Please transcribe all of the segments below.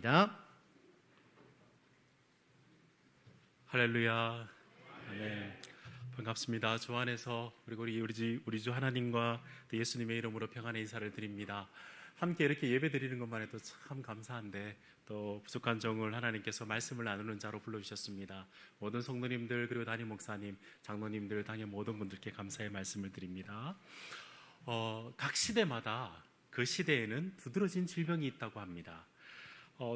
자, 할렐루야. 아멘. 반갑습니다. 주 안에서 그리고 우리 주 하나님과 또 예수님의 이름으로 평안의 인사를 드립니다. 함께 이렇게 예배 드리는 것만 해도 참 감사한데 또 부족한 종을 하나님께서 말씀을 나누는 자로 불러주셨습니다. 모든 성도님들 그리고 담임 목사님, 장로님들 당연 모든 분들께 감사의 말씀을 드립니다. 각 시대마다 그 시대에는 두드러진 질병이 있다고 합니다.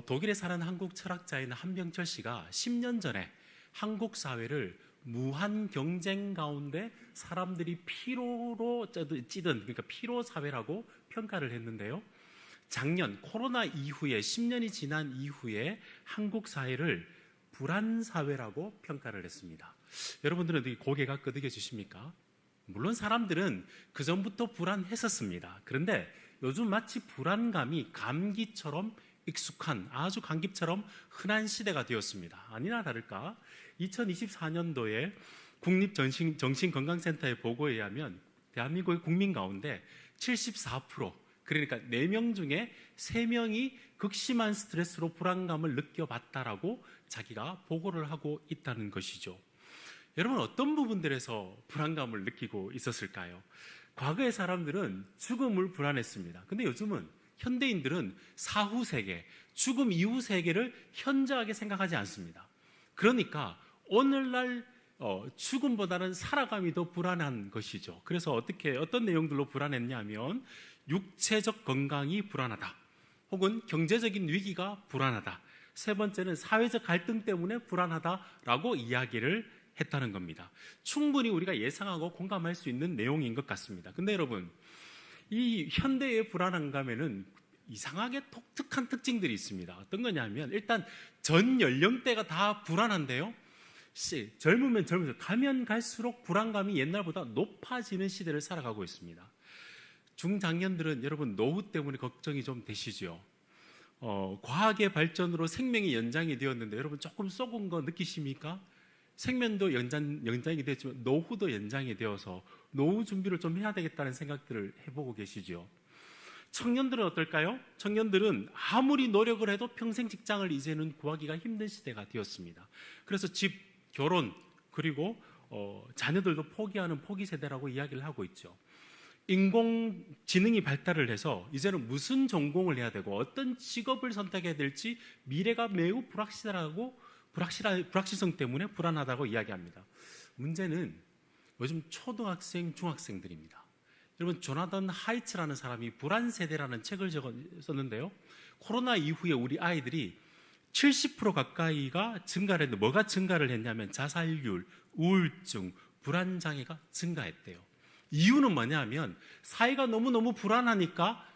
독일에 사는 한국 철학자인 한병철 씨가 10년 전에 한국 사회를 무한 경쟁 가운데 사람들이 피로로 찌든 그러니까 피로 사회라고 평가를 했는데요. 작년 코로나 이후에 10년이 지난 이후에 한국 사회를 불안 사회라고 평가를 했습니다. 여러분들은 고개가 끄덕여지십니까? 물론 사람들은 그 전부터 불안했었습니다. 그런데 요즘 마치 불안감이 감기처럼 익숙한 아주 감기처럼 흔한 시대가 되었습니다. 아니나 다를까 2024년도에 국립정신건강센터의 보고에 의하면 대한민국의 국민 가운데 74% 그러니까 4명 중에 3명이 극심한 스트레스로 불안감을 느껴봤다라고 자기가 보고를 하고 있다는 것이죠. 여러분 어떤 부분들에서 불안감을 느끼고 있었을까요? 과거의 사람들은 죽음을 불안했습니다. 근데 요즘은 현대인들은 사후 세계, 죽음 이후 세계를 현저하게 생각하지 않습니다. 그러니까 오늘날 죽음보다는 살아감이 더 불안한 것이죠. 그래서 어떤 내용들로 불안했냐면 육체적 건강이 불안하다, 혹은 경제적인 위기가 불안하다, 세 번째는 사회적 갈등 때문에 불안하다라고 이야기를 했다는 겁니다. 충분히 우리가 예상하고 공감할 수 있는 내용인 것 같습니다. 근데 여러분 이 현대의 불안감에는 이상하게 독특한 특징들이 있습니다. 어떤 거냐면 일단 전 연령대가 다 불안한데요. 젊으면 젊을수록 가면 갈수록 불안감이 옛날보다 높아지는 시대를 살아가고 있습니다. 중장년들은 여러분 노후 때문에 걱정이 좀 되시죠. 과학의 발전으로 생명이 연장이 되었는데 여러분 조금 썩은 거 느끼십니까? 생명도 연장이 됐지만 노후도 연장이 되어서 노후 준비를 좀 해야 되겠다는 생각들을 해보고 계시죠. 청년들은 어떨까요? 청년들은 아무리 노력을 해도 평생 직장을 이제는 구하기가 힘든 시대가 되었습니다. 그래서 집, 결혼, 그리고 자녀들도 포기하는 포기 세대라고 이야기를 하고 있죠. 인공지능이 발달을 해서 이제는 무슨 전공을 해야 되고 어떤 직업을 선택해야 될지 미래가 매우 불확실성 때문에 불안하다고 이야기합니다. 문제는 요즘 초등학생, 중학생들입니다. 여러분 조나단 하이츠라는 사람이 불안세대라는 책을 썼는데요. 코로나 이후에 우리 아이들이 70% 가까이가 증가를 했는데 뭐가 증가를 했냐면 자살률, 우울증, 불안장애가 증가했대요. 이유는 뭐냐면 사회가 너무너무 불안하니까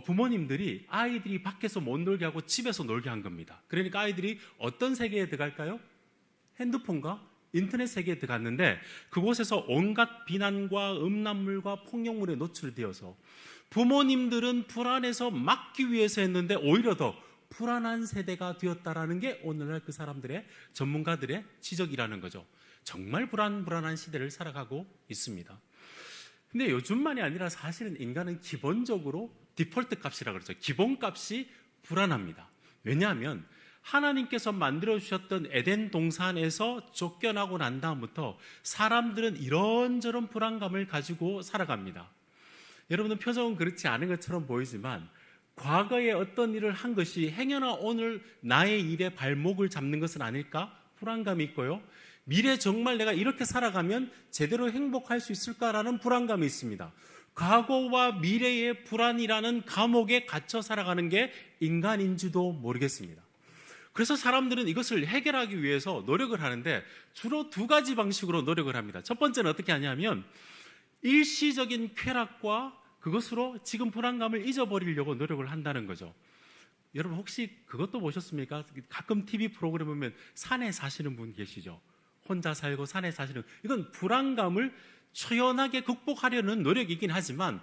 부모님들이 아이들이 밖에서 못 놀게 하고 집에서 놀게 한 겁니다. 그러니까 아이들이 어떤 세계에 들어갈까요? 핸드폰과 인터넷 세계에 들어갔는데 그곳에서 온갖 비난과 음란물과 폭력물에 노출되어서 부모님들은 불안해서 막기 위해서 했는데 오히려 더 불안한 세대가 되었다라는 게 오늘날 그 사람들의 전문가들의 지적이라는 거죠. 정말 불안한 시대를 살아가고 있습니다. 근데 요즘만이 아니라 사실은 인간은 기본적으로 디폴트 값이라고 그러죠. 기본값이 불안합니다. 왜냐하면 하나님께서 만들어주셨던 에덴 동산에서 쫓겨나고 난 다음부터 사람들은 이런저런 불안감을 가지고 살아갑니다. 여러분은 표정은 그렇지 않은 것처럼 보이지만 과거에 어떤 일을 한 것이 행여나 오늘 나의 일에 발목을 잡는 것은 아닐까? 불안감이 있고요. 미래 정말 내가 이렇게 살아가면 제대로 행복할 수 있을까라는 불안감이 있습니다. 과거와 미래의 불안이라는 감옥에 갇혀 살아가는 게 인간인지도 모르겠습니다. 그래서 사람들은 이것을 해결하기 위해서 노력을 하는데 주로 2가지 방식으로 노력을 합니다. 첫 번째는 어떻게 하냐면 일시적인 쾌락과 그것으로 지금 불안감을 잊어버리려고 노력을 한다는 거죠. 여러분 혹시 그것도 보셨습니까? 가끔 TV 프로그램 보면 산에 사시는 분 계시죠? 혼자 살고 산에 사시는, 이건 불안감을 초연하게 극복하려는 노력이긴 하지만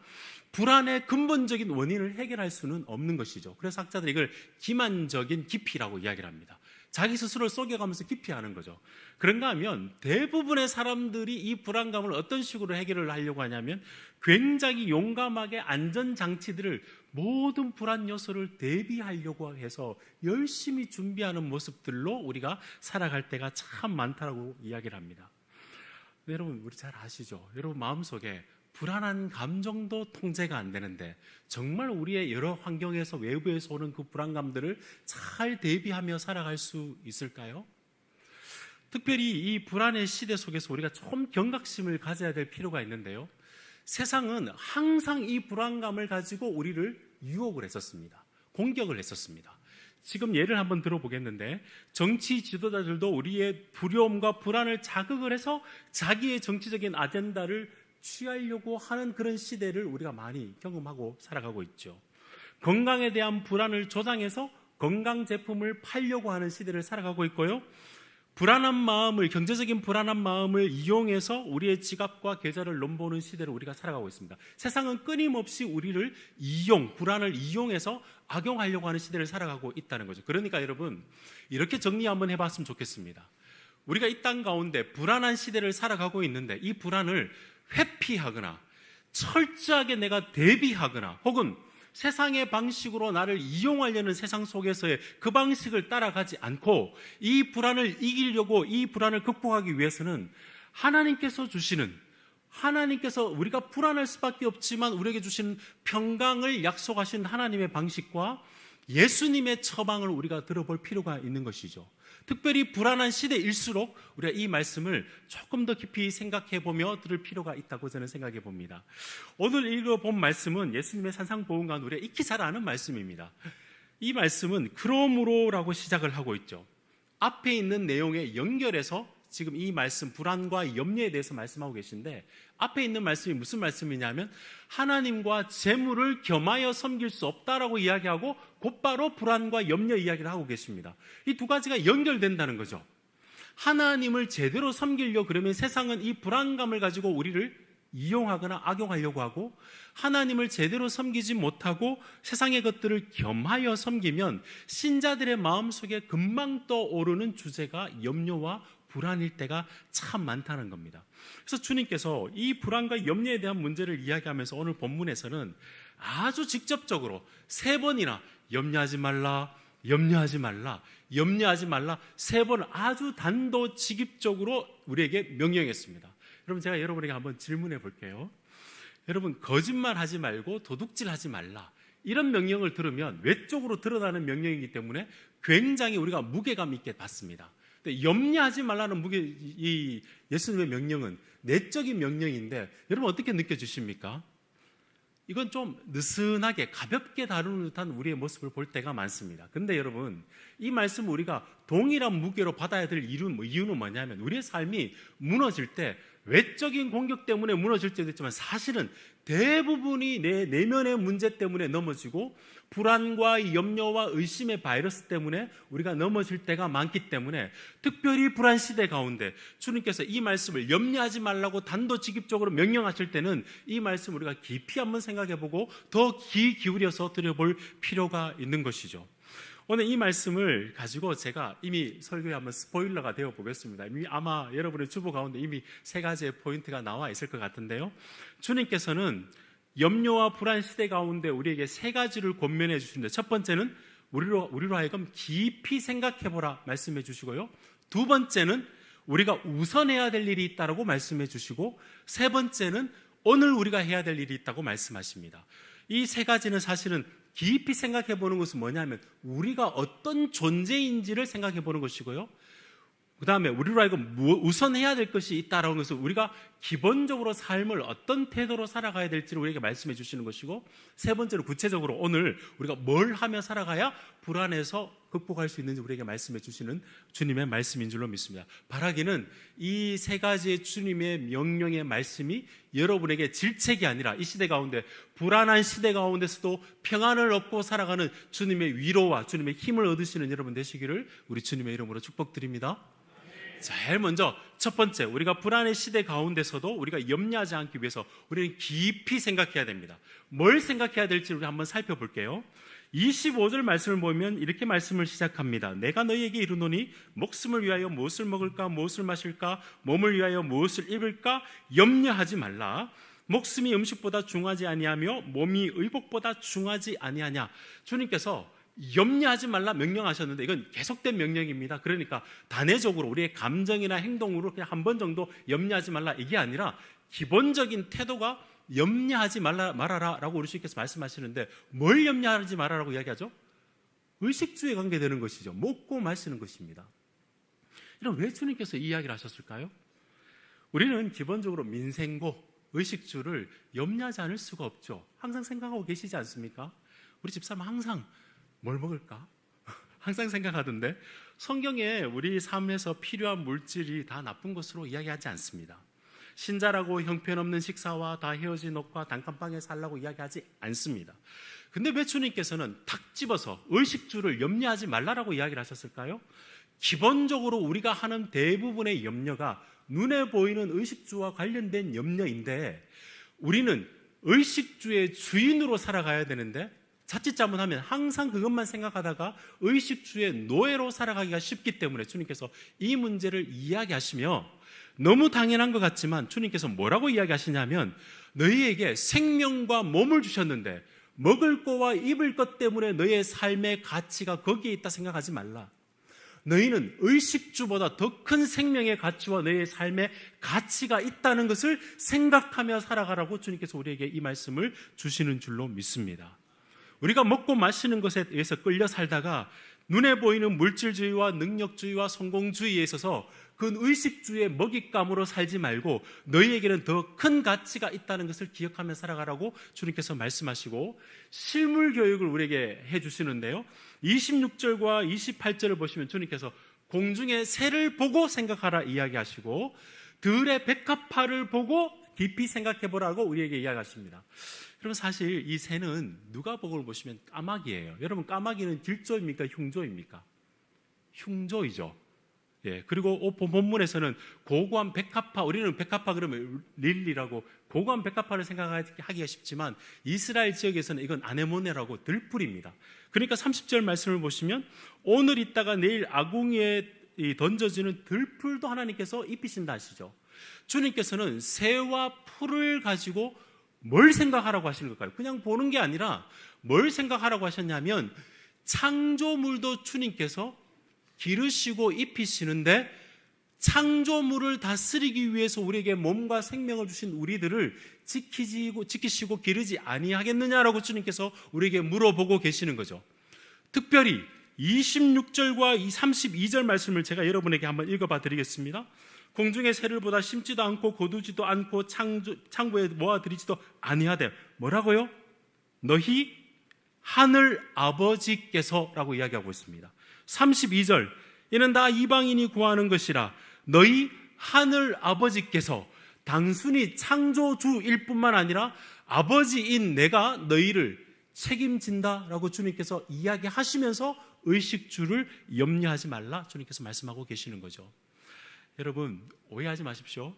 불안의 근본적인 원인을 해결할 수는 없는 것이죠. 그래서 학자들이 이걸 기만적인 기피라고 이야기를 합니다. 자기 스스로를 속여가면서 기피하는 거죠. 그런가 하면 대부분의 사람들이 이 불안감을 어떤 식으로 해결을 하려고 하냐면 굉장히 용감하게 안전장치들을 모든 불안 요소를 대비하려고 해서 열심히 준비하는 모습들로 우리가 살아갈 때가 참 많다고 이야기를 합니다. 여러분, 우리 잘 아시죠? 여러분 마음속에 불안한 감정도 통제가 안 되는데 정말 우리의 여러 환경에서 외부에서 오는 그 불안감들을 잘 대비하며 살아갈 수 있을까요? 특별히 이 불안의 시대 속에서 우리가 좀 경각심을 가져야 될 필요가 있는데요. 세상은 항상 이 불안감을 가지고 우리를 유혹을 했었습니다. 공격을 했었습니다. 지금 예를 한번 들어보겠는데, 정치 지도자들도 우리의 두려움과 불안을 자극을 해서 자기의 정치적인 아젠다를 취하려고 하는 그런 시대를 우리가 많이 경험하고 살아가고 있죠. 건강에 대한 불안을 조장해서 건강 제품을 팔려고 하는 시대를 살아가고 있고요. 불안한 마음을, 경제적인 불안한 마음을 이용해서 우리의 지갑과 계좌를 넘보는 시대를 우리가 살아가고 있습니다. 세상은 끊임없이 우리를 불안을 이용해서 악용하려고 하는 시대를 살아가고 있다는 거죠. 그러니까 여러분, 이렇게 정리 한번 해봤으면 좋겠습니다. 우리가 이 땅 가운데 불안한 시대를 살아가고 있는데 이 불안을 회피하거나 철저하게 내가 대비하거나 혹은 세상의 방식으로 나를 이용하려는 세상 속에서의 그 방식을 따라가지 않고 이 불안을 이기려고, 이 불안을 극복하기 위해서는 하나님께서 우리가 불안할 수밖에 없지만 우리에게 주신 평강을 약속하신 하나님의 방식과 예수님의 처방을 우리가 들어볼 필요가 있는 것이죠. 특별히 불안한 시대일수록 우리가 이 말씀을 조금 더 깊이 생각해보며 들을 필요가 있다고 저는 생각해 봅니다. 오늘 읽어본 말씀은 예수님의 산상보훈 가운데 우리가 익히 잘 아는 말씀입니다. 이 말씀은 그러므로라고 시작을 하고 있죠. 앞에 있는 내용에 연결해서 지금 이 말씀, 불안과 염려에 대해서 말씀하고 계신데, 앞에 있는 말씀이 무슨 말씀이냐면 하나님과 재물을 겸하여 섬길 수 없다라고 이야기하고 곧바로 불안과 염려 이야기를 하고 계십니다. 이 두 가지가 연결된다는 거죠. 하나님을 제대로 섬기려고 그러면 세상은 이 불안감을 가지고 우리를 이용하거나 악용하려고 하고, 하나님을 제대로 섬기지 못하고 세상의 것들을 겸하여 섬기면 신자들의 마음속에 금방 떠오르는 주제가 염려와 불안일 때가 참 많다는 겁니다. 그래서 주님께서 이 불안과 염려에 대한 문제를 이야기하면서 오늘 본문에서는 아주 직접적으로 3번이나 염려하지 말라, 염려하지 말라, 염려하지 말라 3번 아주 단도직입적으로 우리에게 명령했습니다. 여러분, 제가 여러분에게 한번 질문해 볼게요. 여러분, 거짓말하지 말고 도둑질하지 말라, 이런 명령을 들으면 외적으로 드러나는 명령이기 때문에 굉장히 우리가 무게감 있게 받습니다. 염려하지 말라는 이 예수님의 명령은 내적인 명령인데 여러분 어떻게 느껴지십니까? 이건 좀 느슨하게 가볍게 다루는 듯한 우리의 모습을 볼 때가 많습니다. 그런데 여러분, 이 말씀을 우리가 동일한 무게로 받아야 될 이유는 뭐냐면 우리의 삶이 무너질 때, 외적인 공격 때문에 무너질 때도 있지만 사실은 대부분이 내 내면의 문제 때문에 넘어지고 불안과 염려와 의심의 바이러스 때문에 우리가 넘어질 때가 많기 때문에, 특별히 불안 시대 가운데 주님께서 이 말씀을 염려하지 말라고 단도직입적으로 명령하실 때는 이 말씀을 우리가 깊이 한번 생각해보고 더 귀 기울여서 들여볼 필요가 있는 것이죠. 오늘 이 말씀을 가지고 제가 이미 설교에 한번 스포일러가 되어 보겠습니다. 이미 아마 여러분의 주보 가운데 이미 3가지의 포인트가 나와 있을 것 같은데요. 주님께서는 염려와 불안 시대 가운데 우리에게 3가지를 권면해 주시는데, 첫 번째는 우리로 하여금 깊이 생각해보라 말씀해 주시고요, 2번째는 우리가 우선해야 될 일이 있다고 말씀해 주시고, 3번째는 오늘 우리가 해야 될 일이 있다고 말씀하십니다. 이 3가지는 사실은 깊이 생각해 보는 것은 뭐냐면 우리가 어떤 존재인지를 생각해 보는 것이고요, 그 다음에 우리로 하여금 우선해야 될 것이 있다라는 것을 우리가 기본적으로 삶을 어떤 태도로 살아가야 될지를 우리에게 말씀해 주시는 것이고, 3번째로 구체적으로 오늘 우리가 뭘 하며 살아가야 불안해서 극복할 수 있는지 우리에게 말씀해 주시는 주님의 말씀인 줄로 믿습니다. 바라기는 이 3가지의 주님의 명령의 말씀이 여러분에게 질책이 아니라 이 시대 가운데, 불안한 시대 가운데서도 평안을 얻고 살아가는 주님의 위로와 주님의 힘을 얻으시는 여러분 되시기를 우리 주님의 이름으로 축복드립니다. 제일 먼저 첫 번째, 우리가 불안의 시대 가운데서도 우리가 염려하지 않기 위해서 우리는 깊이 생각해야 됩니다. 뭘 생각해야 될지 우리 한번 살펴볼게요. 25절 말씀을 보면 이렇게 말씀을 시작합니다. 내가 너희에게 이르노니 목숨을 위하여 무엇을 먹을까, 무엇을 마실까, 몸을 위하여 무엇을 입을까 염려하지 말라. 목숨이 음식보다 중하지 아니하며 몸이 의복보다 중하지 아니하냐. 주님께서 염려하지 말라 명령하셨는데 이건 계속된 명령입니다. 그러니까 단회적으로 우리의 감정이나 행동으로 그냥 한 번 정도 염려하지 말라 이게 아니라 기본적인 태도가 염려하지 말아라라고 우리 주님께서 말씀하시는데 뭘 염려하지 말아라고 이야기하죠? 의식주에 관계되는 것이죠. 먹고 마시는 것입니다. 이런 왜 주님께서 이 이야기를 하셨을까요? 우리는 기본적으로 민생고 의식주를 염려하지 않을 수가 없죠. 항상 생각하고 계시지 않습니까? 우리 집사람 항상 뭘 먹을까? 항상 생각하던데 성경에 우리 삶에서 필요한 물질이 다 나쁜 것으로 이야기하지 않습니다. 신자라고 형편없는 식사와 다 헤어진 옷과 단칸방에 살라고 이야기하지 않습니다. 근데 왜 주님께서는 탁 집어서 의식주를 염려하지 말라라고 이야기를 하셨을까요? 기본적으로 우리가 하는 대부분의 염려가 눈에 보이는 의식주와 관련된 염려인데 우리는 의식주의 주인으로 살아가야 되는데 자칫 잘못하면 항상 그것만 생각하다가 의식주의 노예로 살아가기가 쉽기 때문에 주님께서 이 문제를 이야기하시며 너무 당연한 것 같지만 주님께서 뭐라고 이야기하시냐면 너희에게 생명과 몸을 주셨는데 먹을 거와 입을 것 때문에 너희의 삶의 가치가 거기에 있다 생각하지 말라. 너희는 의식주보다 더 큰 생명의 가치와 너희의 삶의 가치가 있다는 것을 생각하며 살아가라고 주님께서 우리에게 이 말씀을 주시는 줄로 믿습니다. 우리가 먹고 마시는 것에 의해서 끌려 살다가 눈에 보이는 물질주의와 능력주의와 성공주의에 있어서 그 의식주의 먹잇감으로 살지 말고 너희에게는 더 큰 가치가 있다는 것을 기억하며 살아가라고 주님께서 말씀하시고 실물 교육을 우리에게 해주시는데요. 26절과 28절을 보시면 주님께서 공중의 새를 보고 생각하라 이야기하시고 들의 백합화를 보고 깊이 생각해보라고 우리에게 이야기하십니다. 그럼 사실 이 새는 누가복음을 보시면 까마귀예요. 여러분 까마귀는 길조입니까? 흉조입니까? 흉조이죠. 예, 그리고 본문에서는 고고한 백합화, 우리는 백합화 그러면 릴리라고 고고한 백합화를 생각하기가 쉽지만 이스라엘 지역에서는 이건 아네모네라고 들풀입니다. 그러니까 30절 말씀을 보시면 오늘 있다가 내일 아궁이에 던져지는 들풀도 하나님께서 입히신다 하시죠. 주님께서는 새와 풀을 가지고 뭘 생각하라고 하시는 걸까요? 그냥 보는 게 아니라 뭘 생각하라고 하셨냐면 창조물도 주님께서 기르시고 입히시는데 창조물을 다스리기 위해서 우리에게 몸과 생명을 주신 우리들을 지키시고 기르지 아니하겠느냐라고 주님께서 우리에게 물어보고 계시는 거죠. 특별히 26절과 32절 말씀을 제가 여러분에게 한번 읽어봐 드리겠습니다. 공중의 새를 보다 심지도 않고 거두지도 않고 창고에 모아들이지도 아니하되 뭐라고요? 너희 하늘 아버지께서라고 이야기하고 있습니다. 32절 이는 다 이방인이 구하는 것이라 너희 하늘 아버지께서 단순히 창조주일 뿐만 아니라 아버지인 내가 너희를 책임진다라고 주님께서 이야기하시면서 의식주를 염려하지 말라 주님께서 말씀하고 계시는 거죠. 여러분 오해하지 마십시오.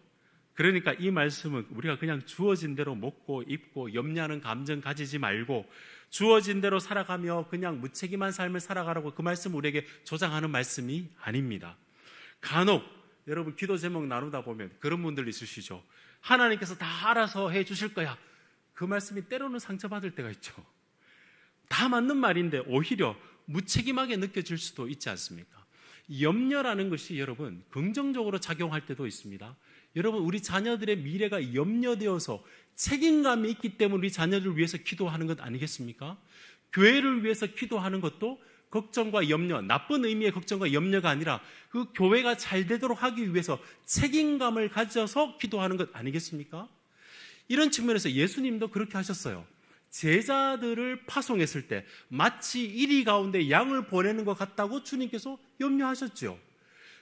그러니까 이 말씀은 우리가 그냥 주어진 대로 먹고 입고 염려하는 감정 가지지 말고 주어진 대로 살아가며 그냥 무책임한 삶을 살아가라고 그 말씀 우리에게 조장하는 말씀이 아닙니다. 간혹 여러분 기도 제목 나누다 보면 그런 분들 있으시죠. 하나님께서 다 알아서 해 주실 거야. 그 말씀이 때로는 상처받을 때가 있죠. 다 맞는 말인데 오히려 무책임하게 느껴질 수도 있지 않습니까? 염려라는 것이 여러분 긍정적으로 작용할 때도 있습니다. 여러분 우리 자녀들의 미래가 염려되어서 책임감이 있기 때문에 우리 자녀를 위해서 기도하는 것 아니겠습니까? 교회를 위해서 기도하는 것도 걱정과 염려, 나쁜 의미의 걱정과 염려가 아니라 그 교회가 잘 되도록 하기 위해서 책임감을 가져서 기도하는 것 아니겠습니까? 이런 측면에서 예수님도 그렇게 하셨어요. 제자들을 파송했을 때 마치 이리 가운데 양을 보내는 것 같다고 주님께서 염려하셨죠.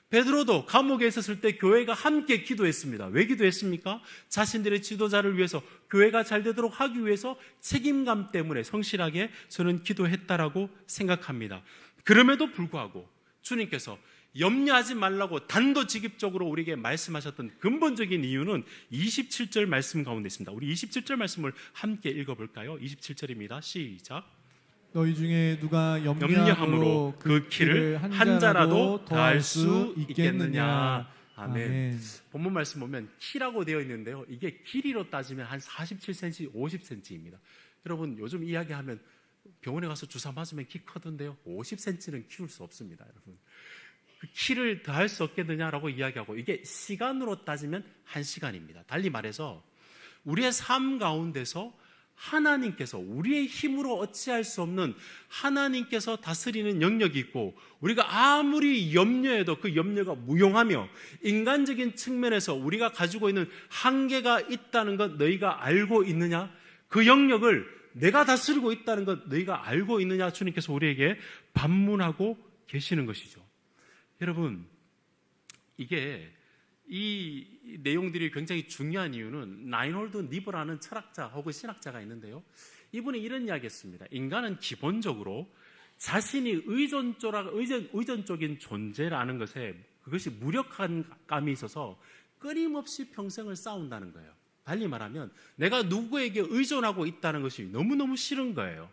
베드로도 감옥에 있었을 때 교회가 함께 기도했습니다. 왜 기도했습니까? 자신들의 지도자를 위해서 교회가 잘 되도록 하기 위해서 책임감 때문에 성실하게 저는 기도했다라고 생각합니다. 그럼에도 불구하고 주님께서 염려하지 말라고 단도직입적으로 우리에게 말씀하셨던 근본적인 이유는 27절 말씀 가운데 있습니다. 우리 27절 말씀을 함께 읽어볼까요? 27절입니다. 시작. 너희 중에 누가 염려함으로 그 키를 한 자라도 더할 수 있겠느냐. 아멘. 본문 말씀 보면 키라고 되어 있는데요. 이게 길이로 따지면 한 47cm, 50cm입니다. 여러분 요즘 이야기하면 병원에 가서 주사 맞으면 키 크던데요. 50cm는 키울 수 없습니다, 여러분. 그 키를 더할 수 없겠느냐라고 이야기하고 이게 시간으로 따지면 1시간입니다. 달리 말해서 우리의 삶 가운데서 하나님께서 우리의 힘으로 어찌할 수 없는 하나님께서 다스리는 영역이 있고 우리가 아무리 염려해도 그 염려가 무용하며 인간적인 측면에서 우리가 가지고 있는 한계가 있다는 것 너희가 알고 있느냐? 그 영역을 내가 다스리고 있다는 것 너희가 알고 있느냐? 주님께서 우리에게 반문하고 계시는 것이죠. 여러분, 이게 이 내용들이 굉장히 중요한 이유는 라인홀드 니버라는 철학자 혹은 신학자가 있는데요. 이분이 이런 이야기했습니다. 인간은 기본적으로 자신이 의존적인 존재라는 것에 그것이 무력감이 있어서 끊임없이 평생을 싸운다는 거예요. 달리 말하면 내가 누구에게 의존하고 있다는 것이 너무너무 싫은 거예요.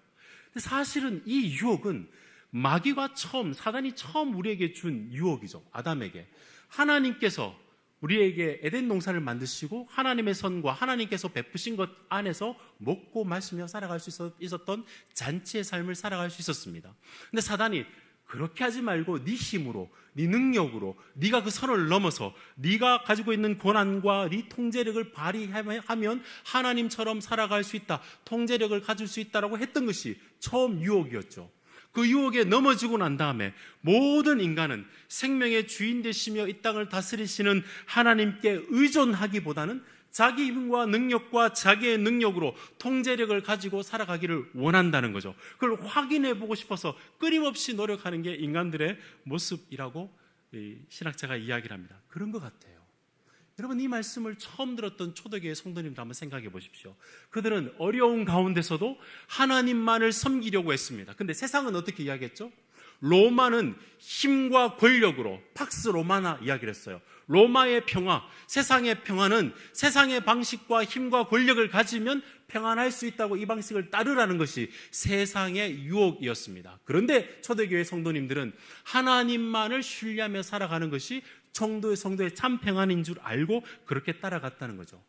근데 사실은 이 유혹은 마귀가 사단이 처음 우리에게 준 유혹이죠. 아담에게. 하나님께서 우리에게 에덴 농사를 만드시고 하나님의 선과 하나님께서 베푸신 것 안에서 먹고 마시며 살아갈 수 있었던 잔치의 삶을 살아갈 수 있었습니다. 근데 사단이 그렇게 하지 말고 네 힘으로, 네 능력으로 네가 그 선을 넘어서 네가 가지고 있는 권한과 네 통제력을 발휘하면 하나님처럼 살아갈 수 있다, 통제력을 가질 수 있다라고 했던 것이 처음 유혹이었죠. 그 유혹에 넘어지고 난 다음에 모든 인간은 생명의 주인 되시며 이 땅을 다스리시는 하나님께 의존하기보다는 자기 힘과 능력과 자기의 능력으로 통제력을 가지고 살아가기를 원한다는 거죠. 그걸 확인해 보고 싶어서 끊임없이 노력하는 게 인간들의 모습이라고 신학자가 이야기를 합니다. 그런 것 같아요. 여러분, 이 말씀을 처음 들었던 초대교회 성도님들 한번 생각해 보십시오. 그들은 어려운 가운데서도 하나님만을 섬기려고 했습니다. 근데 세상은 어떻게 이야기했죠? 로마는 힘과 권력으로 팍스 로마나 이야기를 했어요. 로마의 평화, 세상의 평화는 세상의 방식과 힘과 권력을 가지면 평안할 수 있다고 이 방식을 따르라는 것이 세상의 유혹이었습니다. 그런데 초대교회 성도님들은 하나님만을 신뢰하며 살아가는 것이 성도의 참 평안인 줄 알고 그렇게 따라갔다는 거죠.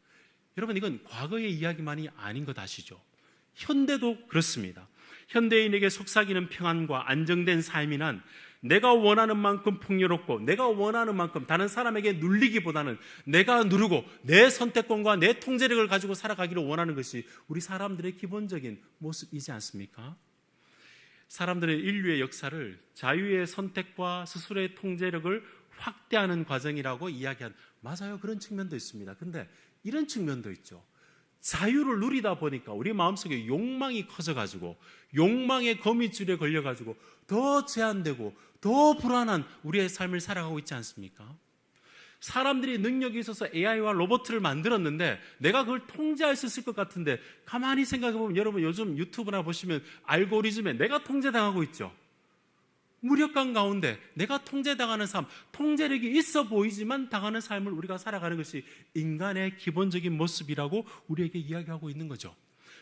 여러분, 이건 과거의 이야기만이 아닌 것 아시죠? 현대도 그렇습니다. 현대인에게 속삭이는 평안과 안정된 삶이 난 내가 원하는 만큼 풍요롭고 내가 원하는 만큼 다른 사람에게 눌리기보다는 내가 누르고 내 선택권과 내 통제력을 가지고 살아가기를 원하는 것이 우리 사람들의 기본적인 모습이지 않습니까? 사람들의 인류의 역사를 자유의 선택과 스스로의 통제력을 확대하는 과정이라고 맞아요. 그런 측면도 있습니다. 근데 이런 측면도 있죠. 자유를 누리다 보니까 우리 마음속에 욕망이 커져가지고 욕망의 거미줄에 걸려가지고 더 제한되고 더 불안한 우리의 삶을 살아가고 있지 않습니까? 사람들이 능력이 있어서 AI와 로봇을 만들었는데 내가 그걸 통제할 수 있을 것 같은데 가만히 생각해보면 여러분 요즘 유튜브나 보시면 알고리즘에 내가 통제당하고 있죠. 무력감 가운데 내가 통제당하는 삶, 통제력이 있어 보이지만 당하는 삶을 우리가 살아가는 것이 인간의 기본적인 모습이라고 우리에게 이야기하고 있는 거죠.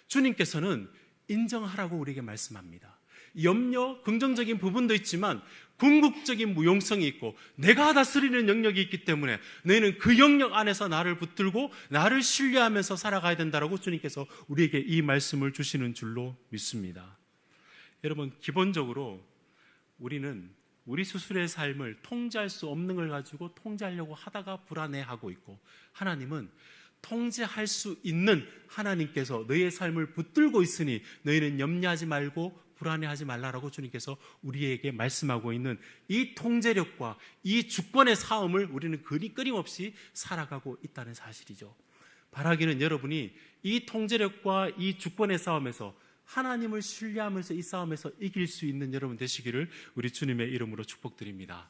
주님께서는 인정하라고 우리에게 말씀합니다. 염려, 긍정적인 부분도 있지만 궁극적인 무용성이 있고 내가 다스리는 영역이 있기 때문에 너희는 그 영역 안에서 나를 붙들고 나를 신뢰하면서 살아가야 된다라고 주님께서 우리에게 이 말씀을 주시는 줄로 믿습니다. 여러분, 기본적으로 우리는 우리 스스로의 삶을 통제할 수 없는 걸 가지고 통제하려고 하다가 불안해하고 있고 하나님은 통제할 수 있는 하나님께서 너희의 삶을 붙들고 있으니 너희는 염려하지 말고 불안해하지 말라라고 주님께서 우리에게 말씀하고 있는 이 통제력과 이 주권의 싸움을 우리는 끊임없이 살아가고 있다는 사실이죠. 바라기는 여러분이 이 통제력과 이 주권의 싸움에서 하나님을 신뢰하면서 이 싸움에서 이길 수 있는 여러분 되시기를 우리 주님의 이름으로 축복드립니다.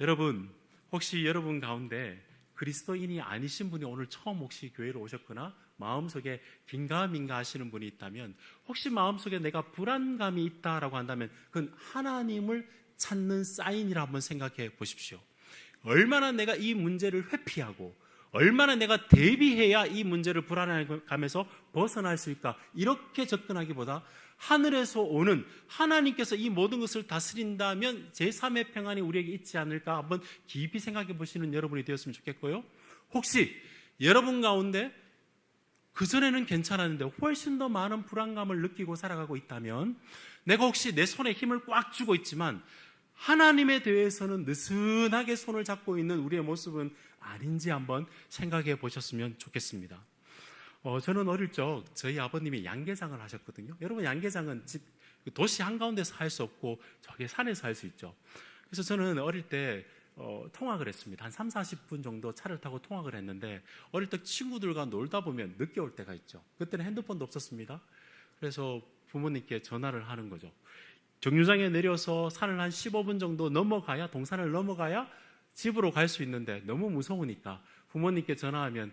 여러분, 혹시 여러분 가운데 그리스도인이 아니신 분이 오늘 처음 혹시 교회로 오셨거나 마음속에 긴가민가 하시는 분이 있다면 혹시 마음속에 내가 불안감이 있다라고 한다면 그건 하나님을 찾는 사인이라 한번 생각해 보십시오. 얼마나 내가 이 문제를 회피하고 얼마나 내가 대비해야 이 문제를 불안감에서 벗어날 수 있다 이렇게 접근하기보다 하늘에서 오는 하나님께서 이 모든 것을 다스린다면 제3의 평안이 우리에게 있지 않을까 한번 깊이 생각해 보시는 여러분이 되었으면 좋겠고요. 혹시 여러분 가운데 그전에는 괜찮았는데 훨씬 더 많은 불안감을 느끼고 살아가고 있다면, 내가 혹시 내 손에 힘을 꽉 쥐고 있지만 하나님에 대해서는 느슨하게 손을 잡고 있는 우리의 모습은 아닌지 한번 생각해 보셨으면 좋겠습니다. 저는 어릴 적 저희 아버님이 양계장을 하셨거든요. 여러분, 양계장은 도시 한가운데서 할 수 없고 저기 산에서 할 수 있죠. 그래서 저는 어릴 때 통학을 했습니다. 한 3, 40분 정도 차를 타고 통학을 했는데, 어릴 때 친구들과 놀다 보면 늦게 올 때가 있죠. 그때는 핸드폰도 없었습니다. 그래서 부모님께 전화를 하는 거죠. 정류장에 내려서 산을 한 15분 정도 넘어가야, 동산을 넘어가야 집으로 갈 수 있는데 너무 무서우니까 부모님께 전화하면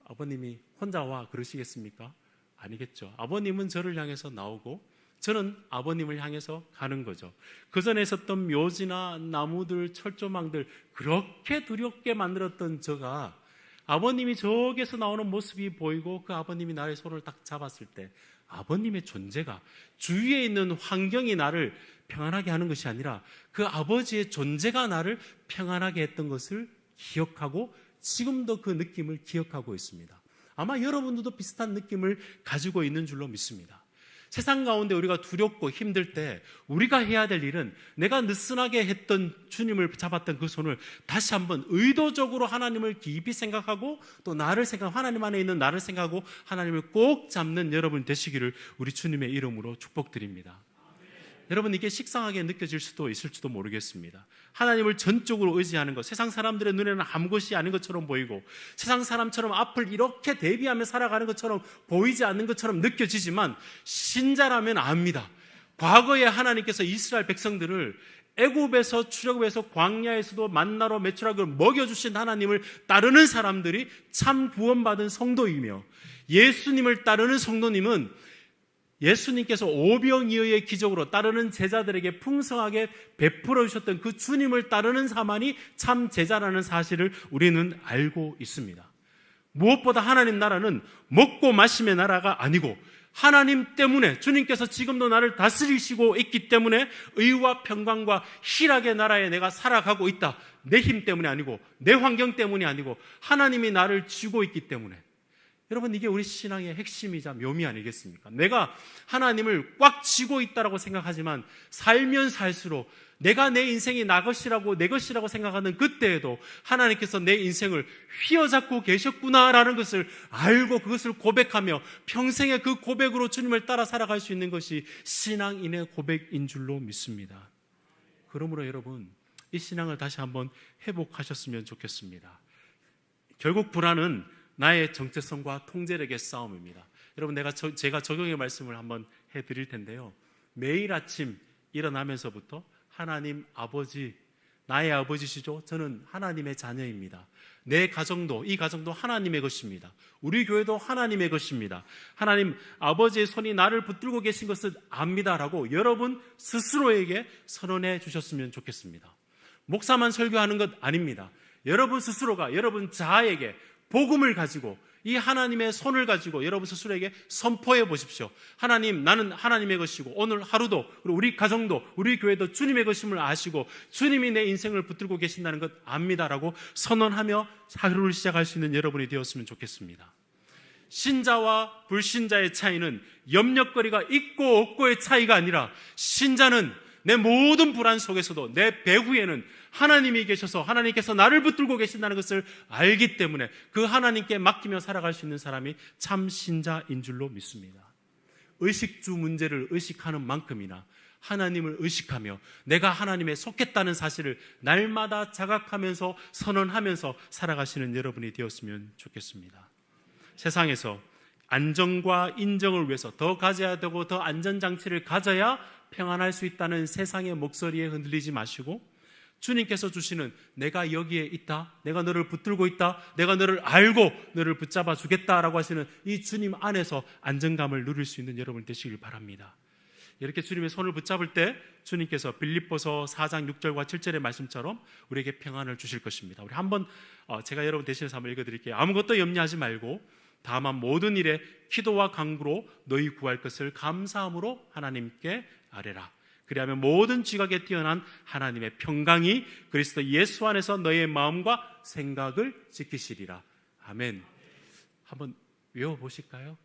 아버님이 혼자 와 그러시겠습니까? 아니겠죠. 아버님은 저를 향해서 나오고 저는 아버님을 향해서 가는 거죠. 그 전에 있었던 묘지나 나무들, 철조망들 그렇게 두렵게 만들었던 저가 아버님이 저기에서 나오는 모습이 보이고 그 아버님이 나의 손을 딱 잡았을 때 아버님의 존재가, 주위에 있는 환경이 나를 평안하게 하는 것이 아니라 그 아버지의 존재가 나를 평안하게 했던 것을 기억하고 지금도 그 느낌을 기억하고 있습니다. 아마 여러분들도 비슷한 느낌을 가지고 있는 줄로 믿습니다. 세상 가운데 우리가 두렵고 힘들 때 우리가 해야 될 일은 내가 느슨하게 했던 주님을 잡았던 그 손을 다시 한번 의도적으로 하나님을 깊이 생각하고 또 나를 생각, 하나님 안에 있는 나를 생각하고 하나님을 꼭 잡는 여러분 되시기를 우리 주님의 이름으로 축복드립니다. 여러분, 이게 식상하게 느껴질 수도 있을지도 모르겠습니다. 하나님을 전적으로 의지하는 것, 세상 사람들의 눈에는 아무것이 아닌 것처럼 보이고 세상 사람처럼 앞을 이렇게 대비하며 살아가는 것처럼 보이지 않는 것처럼 느껴지지만 신자라면 압니다. 과거에 하나님께서 이스라엘 백성들을 애굽에서 출애굽에서 광야에서도 만나로 메추라기로 먹여주신 하나님을 따르는 사람들이 참 구원받은 성도이며, 예수님을 따르는 성도님은 예수님께서 오병이어의 기적으로 따르는 제자들에게 풍성하게 베풀어 주셨던 그 주님을 따르는 사만이 참 제자라는 사실을 우리는 알고 있습니다. 무엇보다 하나님 나라는 먹고 마심의 나라가 아니고 하나님 때문에, 주님께서 지금도 나를 다스리시고 있기 때문에 의와 평강과 희락의 나라에 내가 살아가고 있다. 내 힘 때문이 아니고 내 환경 때문이 아니고 하나님이 나를 쥐고 있기 때문에. 여러분, 이게 우리 신앙의 핵심이자 묘미 아니겠습니까? 내가 하나님을 꽉 쥐고 있다라고 생각하지만 살면 살수록 내가 내 인생이 나 것이라고, 내 것이라고 생각하는 그때에도 하나님께서 내 인생을 휘어잡고 계셨구나라는 것을 알고 그것을 고백하며 평생의 그 고백으로 주님을 따라 살아갈 수 있는 것이 신앙인의 고백인 줄로 믿습니다. 그러므로 여러분, 이 신앙을 다시 한번 회복하셨으면 좋겠습니다. 결국 불안은 나의 정체성과 통제력의 싸움입니다. 여러분, 제가 적용의 말씀을 한번 해드릴 텐데요. 매일 아침 일어나면서부터 하나님 아버지, 나의 아버지시죠? 저는 하나님의 자녀입니다. 내 가정도, 이 가정도 하나님의 것입니다. 우리 교회도 하나님의 것입니다. 하나님 아버지의 손이 나를 붙들고 계신 것을 압니다라고 여러분 스스로에게 선언해 주셨으면 좋겠습니다. 목사만 설교하는 것 아닙니다. 여러분 스스로가 여러분 자아에게 복음을 가지고 이 하나님의 손을 가지고 여러분 스스로에게 선포해 보십시오. 하나님, 나는 하나님의 것이고 오늘 하루도, 그리고 우리 가정도, 우리 교회도 주님의 것임을 아시고 주님이 내 인생을 붙들고 계신다는 것 압니다라고 선언하며 하루를 시작할 수 있는 여러분이 되었으면 좋겠습니다. 신자와 불신자의 차이는 염려거리가 있고 없고의 차이가 아니라, 신자는 내 모든 불안 속에서도 내 배후에는 하나님이 계셔서 하나님께서 나를 붙들고 계신다는 것을 알기 때문에 그 하나님께 맡기며 살아갈 수 있는 사람이 참 신자인 줄로 믿습니다. 의식주 문제를 의식하는 만큼이나 하나님을 의식하며 내가 하나님에 속했다는 사실을 날마다 자각하면서 선언하면서 살아가시는 여러분이 되었으면 좋겠습니다. 세상에서 안정과 인정을 위해서 더 가져야 되고 더 안전장치를 가져야 평안할 수 있다는 세상의 목소리에 흔들리지 마시고, 주님께서 주시는 내가 여기에 있다, 내가 너를 붙들고 있다, 내가 너를 알고 너를 붙잡아 주겠다라고 하시는 이 주님 안에서 안정감을 누릴 수 있는 여러분 되시길 바랍니다. 이렇게 주님의 손을 붙잡을 때 주님께서 빌립보서 4장 6절과 7절의 말씀처럼 우리에게 평안을 주실 것입니다. 우리 한번 제가 여러분 대신해서 한번 읽어드릴게요. 아무것도 염려하지 말고 다만 모든 일에 기도와 간구로 너희 구할 것을 감사함으로 하나님께 아뢰라. 그리하면 모든 지각에 뛰어난 하나님의 평강이 그리스도 예수 안에서 너희의 마음과 생각을 지키시리라. 아멘. 한번 외워보실까요?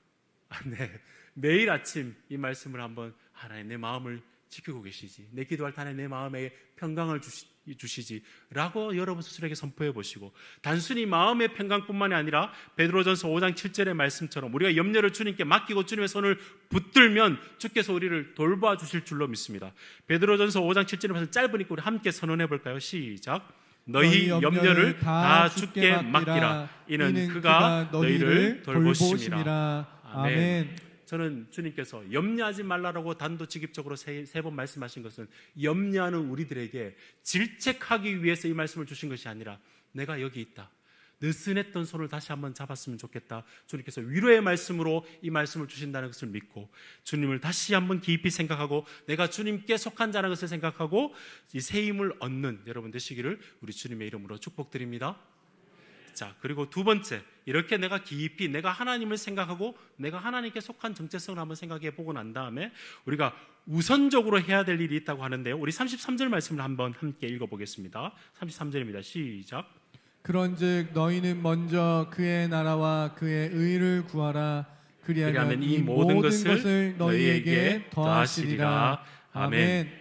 네. 매일 아침 이 말씀을 한번 하나님 내 마음을 지키고 계시지, 내 기도할 때 하나님 내 마음에 평강을 주시지 라고 여러분 스스로에게 선포해 보시고, 단순히 마음의 평강뿐만이 아니라 베드로전서 5장 7절의 말씀처럼 우리가 염려를 주님께 맡기고 주님의 손을 붙들면 주께서 우리를 돌봐 주실 줄로 믿습니다. 베드로전서 5장 7절의 말씀 짧으니까 우리 함께 선언해 볼까요? 시작. 너희 염려를 다 주께 맡기라. 이는 그가 너희를 돌보심이라. 아멘. 저는 주님께서 염려하지 말라라고 단도직입적으로 세 번 말씀하신 것은 염려하는 우리들에게 질책하기 위해서 이 말씀을 주신 것이 아니라 내가 여기 있다, 느슨했던 손을 다시 한번 잡았으면 좋겠다, 주님께서 위로의 말씀으로 이 말씀을 주신다는 것을 믿고 주님을 다시 한번 깊이 생각하고 내가 주님께 속한 자라는 것을 생각하고 이 새 힘을 얻는 여러분 되시기를 우리 주님의 이름으로 축복드립니다. 자, 그리고 두 번째, 이렇게 내가 깊이 내가 하나님을 생각하고 내가 하나님께 속한 정체성을 한번 생각해 보고 난 다음에 우리가 우선적으로 해야 될 일이 있다고 하는데요, 우리 33절 말씀을 한번 함께 읽어보겠습니다. 33절입니다. 시작. 그런즉 너희는 먼저 그의 나라와 그의 의를 구하라. 그리하면 이 모든 것을 너희에게 더하시리라. 아멘.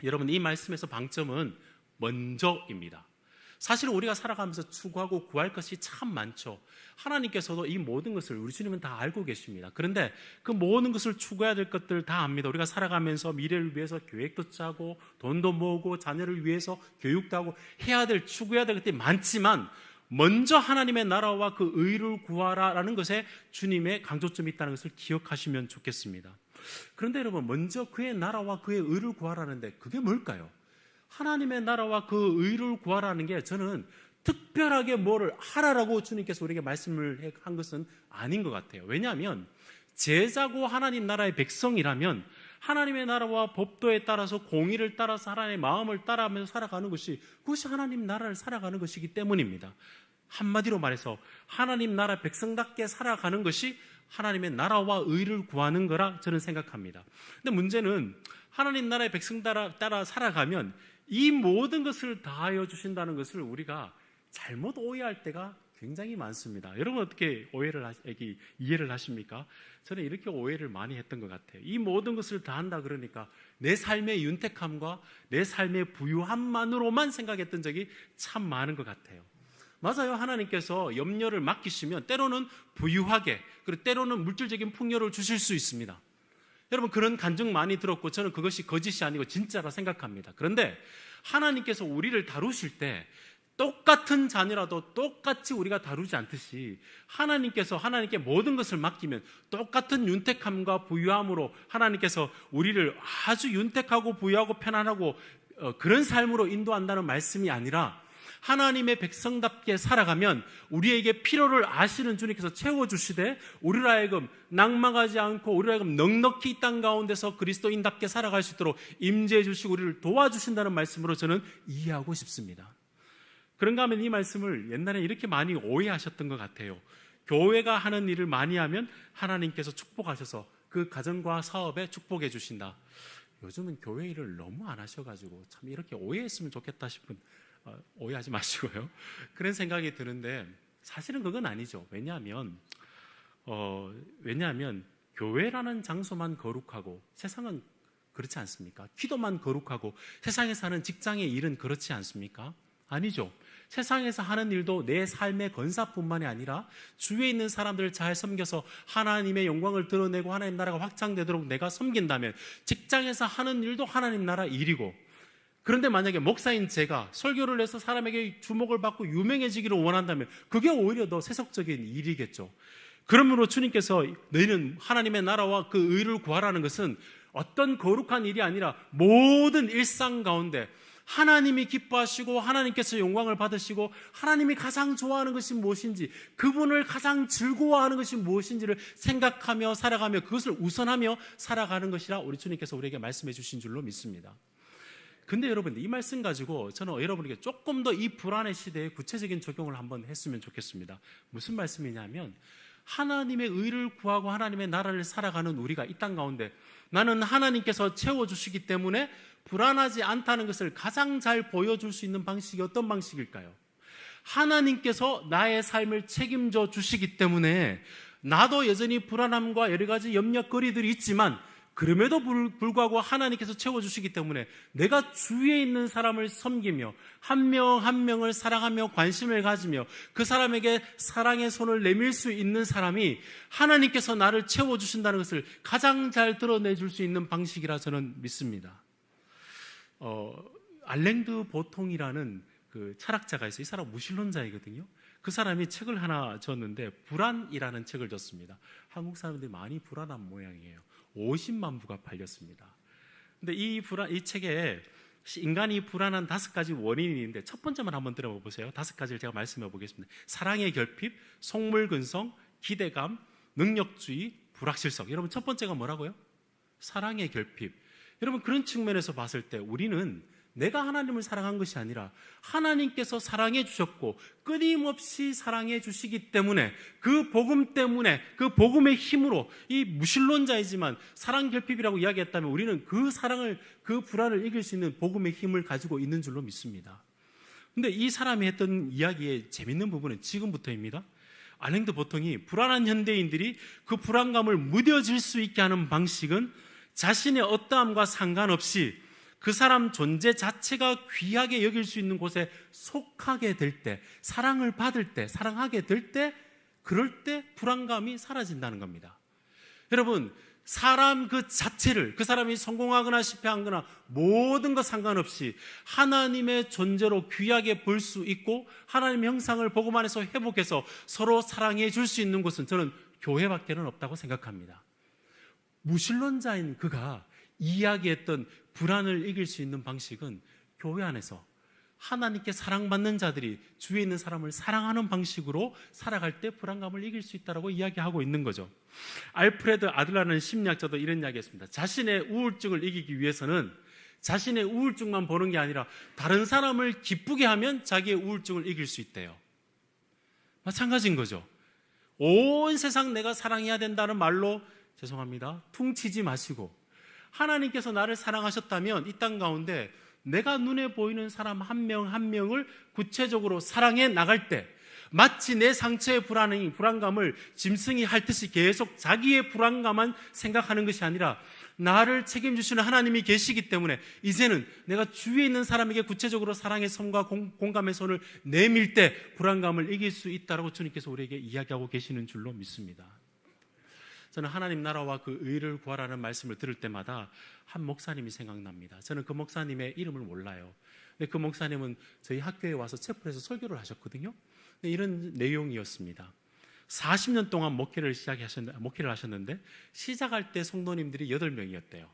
여러분, 이 말씀에서 방점은 먼저입니다. 사실 우리가 살아가면서 추구하고 구할 것이 참 많죠. 하나님께서도 이 모든 것을 우리 주님은 다 알고 계십니다. 그런데 그 모든 것을 추구해야 될 것들 다 압니다. 우리가 살아가면서 미래를 위해서 계획도 짜고 돈도 모으고 자녀를 위해서 교육도 하고 해야 될, 추구해야 될 것들이 많지만 먼저 하나님의 나라와 그 의를 구하라라는 것에 주님의 강조점이 있다는 것을 기억하시면 좋겠습니다. 그런데 여러분, 먼저 그의 나라와 그의 의를 구하라는데 그게 뭘까요? 하나님의 나라와 그 의를 구하라는 게 저는 특별하게 뭐를 하라라고 주님께서 우리에게 말씀을 한 것은 아닌 것 같아요. 왜냐하면 제자고 하나님 나라의 백성이라면 하나님의 나라와 법도에 따라서 공의를 따라서 하나님의 마음을 따라하면서 살아가는 것이, 그것이 하나님 나라를 살아가는 것이기 때문입니다. 한마디로 말해서 하나님 나라 백성답게 살아가는 것이 하나님의 나라와 의를 구하는 거라 저는 생각합니다. 근데 문제는 하나님 나라의 백성 따라 살아가면 이 모든 것을 다하여 주신다는 것을 우리가 잘못 오해할 때가 굉장히 많습니다. 여러분 어떻게 이해를 하십니까? 저는 이렇게 오해를 많이 했던 것 같아요. 이 모든 것을 다한다 그러니까 내 삶의 윤택함과 내 삶의 부유함만으로만 생각했던 적이 참 많은 것 같아요. 맞아요. 하나님께서 염려를 맡기시면 때로는 부유하게, 그리고 때로는 물질적인 풍요를 주실 수 있습니다. 여러분, 그런 간증 많이 들었고 저는 그것이 거짓이 아니고 진짜라 생각합니다. 그런데 하나님께서 우리를 다루실 때 똑같은 자녀라도 똑같이 우리가 다루지 않듯이 하나님께 모든 것을 맡기면 똑같은 윤택함과 부유함으로 하나님께서 우리를 아주 윤택하고 부유하고 편안하고 그런 삶으로 인도한다는 말씀이 아니라, 하나님의 백성답게 살아가면 우리에게 필요를 아시는 주님께서 채워주시되 우리로 하여금 낭망하지 않고 우리로 하여금 넉넉히 이 땅 가운데서 그리스도인답게 살아갈 수 있도록 임재해 주시고 우리를 도와주신다는 말씀으로 저는 이해하고 싶습니다. 그런가 하면 이 말씀을 옛날에 이렇게 많이 오해하셨던 것 같아요. 교회가 하는 일을 많이 하면 하나님께서 축복하셔서 그 가정과 사업에 축복해 주신다. 요즘은 교회 일을 너무 안 하셔가지고 참 이렇게 오해했으면 좋겠다 싶은, 오해하지 마시고요. 그런 생각이 드는데 사실은 그건 아니죠. 왜냐하면 교회라는 장소만 거룩하고 세상은 그렇지 않습니까? 기도만 거룩하고 세상에서 하는 직장의 일은 그렇지 않습니까? 아니죠. 세상에서 하는 일도 내 삶의 건사뿐만이 아니라 주위에 있는 사람들을 잘 섬겨서 하나님의 영광을 드러내고 하나님 나라가 확장되도록 내가 섬긴다면 직장에서 하는 일도 하나님 나라 일이고, 그런데 만약에 목사인 제가 설교를 해서 사람에게 주목을 받고 유명해지기를 원한다면 그게 오히려 더 세속적인 일이겠죠. 그러므로 주님께서 너희는 하나님의 나라와 그 의를 구하라는 것은 어떤 거룩한 일이 아니라 모든 일상 가운데 하나님이 기뻐하시고 하나님께서 영광을 받으시고 하나님이 가장 좋아하는 것이 무엇인지, 그분을 가장 즐거워하는 것이 무엇인지를 생각하며 살아가며 그것을 우선하며 살아가는 것이라 우리 주님께서 우리에게 말씀해 주신 줄로 믿습니다. 근데 여러분, 이 말씀 가지고 저는 여러분에게 조금 더 이 불안의 시대에 구체적인 적용을 한번 했으면 좋겠습니다. 무슨 말씀이냐면, 하나님의 의를 구하고 하나님의 나라를 살아가는 우리가 이 땅 가운데 나는 하나님께서 채워주시기 때문에 불안하지 않다는 것을 가장 잘 보여줄 수 있는 방식이 어떤 방식일까요? 하나님께서 나의 삶을 책임져 주시기 때문에 나도 여전히 불안함과 여러 가지 염려거리들이 있지만 그럼에도 불구하고 하나님께서 채워주시기 때문에 내가 주위에 있는 사람을 섬기며 한 명 한 명을 사랑하며 관심을 가지며 그 사람에게 사랑의 손을 내밀 수 있는 사람이 하나님께서 나를 채워주신다는 것을 가장 잘 드러내줄 수 있는 방식이라 저는 믿습니다. 알랭드 보통이라는 그 철학자가 있어요. 이 사람 무신론자이거든요. 그 사람이 책을 하나 줬는데 불안이라는 책을 줬습니다. 한국 사람들이 많이 불안한 모양이에요. 50만 부가 팔렸습니다. 근데 이 책에 인간이 불안한 5가지 원인이 있는데 첫 번째만 한번 들어보세요. 5가지를 제가 말씀해 보겠습니다. 사랑의 결핍, 속물근성, 기대감, 능력주의, 불확실성. 여러분 첫 번째가 뭐라고요? 사랑의 결핍. 여러분 그런 측면에서 봤을 때 우리는 내가 하나님을 사랑한 것이 아니라 하나님께서 사랑해 주셨고 끊임없이 사랑해 주시기 때문에 그 복음 때문에 그 복음의 힘으로 이 무신론자이지만 사랑 결핍이라고 이야기했다면 우리는 그 사랑을 그 불안을 이길 수 있는 복음의 힘을 가지고 있는 줄로 믿습니다. 그런데 이 사람이 했던 이야기의 재밌는 부분은 지금부터입니다. 알랭드 보통이 불안한 현대인들이 그 불안감을 무뎌질 수 있게 하는 방식은 자신의 어떠함과 상관없이 그 사람 존재 자체가 귀하게 여길 수 있는 곳에 속하게 될 때, 사랑을 받을 때, 사랑하게 될 때, 그럴 때 불안감이 사라진다는 겁니다. 여러분, 사람 그 자체를, 그 사람이 성공하거나 실패하거나 모든 것 상관없이 하나님의 존재로 귀하게 볼 수 있고 하나님의 형상을 복음 안에서 회복해서 서로 사랑해 줄 수 있는 곳은 저는 교회밖에는 없다고 생각합니다. 무신론자인 그가 이야기했던 불안을 이길 수 있는 방식은 교회 안에서 하나님께 사랑받는 자들이 주위에 있는 사람을 사랑하는 방식으로 살아갈 때 불안감을 이길 수 있다고 이야기하고 있는 거죠. 알프레드 아들라는 심리학자도 이런 이야기했습니다. 자신의 우울증을 이기기 위해서는 자신의 우울증만 보는 게 아니라 다른 사람을 기쁘게 하면 자기의 우울증을 이길 수 있대요. 마찬가지인 거죠. 온 세상 내가 사랑해야 된다는 말로 죄송합니다. 퉁치지 마시고 하나님께서 나를 사랑하셨다면 이 땅 가운데 내가 눈에 보이는 사람 한 명 한 명을 구체적으로 사랑해 나갈 때 마치 내 상처의 불안감을 짐승이 핥듯이 계속 자기의 불안감만 생각하는 것이 아니라 나를 책임주시는 하나님이 계시기 때문에 이제는 내가 주위에 있는 사람에게 구체적으로 사랑의 손과 공감의 손을 내밀 때 불안감을 이길 수 있다고 주님께서 우리에게 이야기하고 계시는 줄로 믿습니다. 저는 하나님 나라와 그 의를 구하라는 말씀을 들을 때마다 한 목사님이 생각납니다. 저는 그 목사님의 이름을 몰라요. 근데 그 목사님은 저희 학교에 와서 채플에서 설교를 하셨거든요. 근데 이런 내용이었습니다. 40년 동안 목회를 하셨는데 시작할 때 성도님들이 8명이었대요.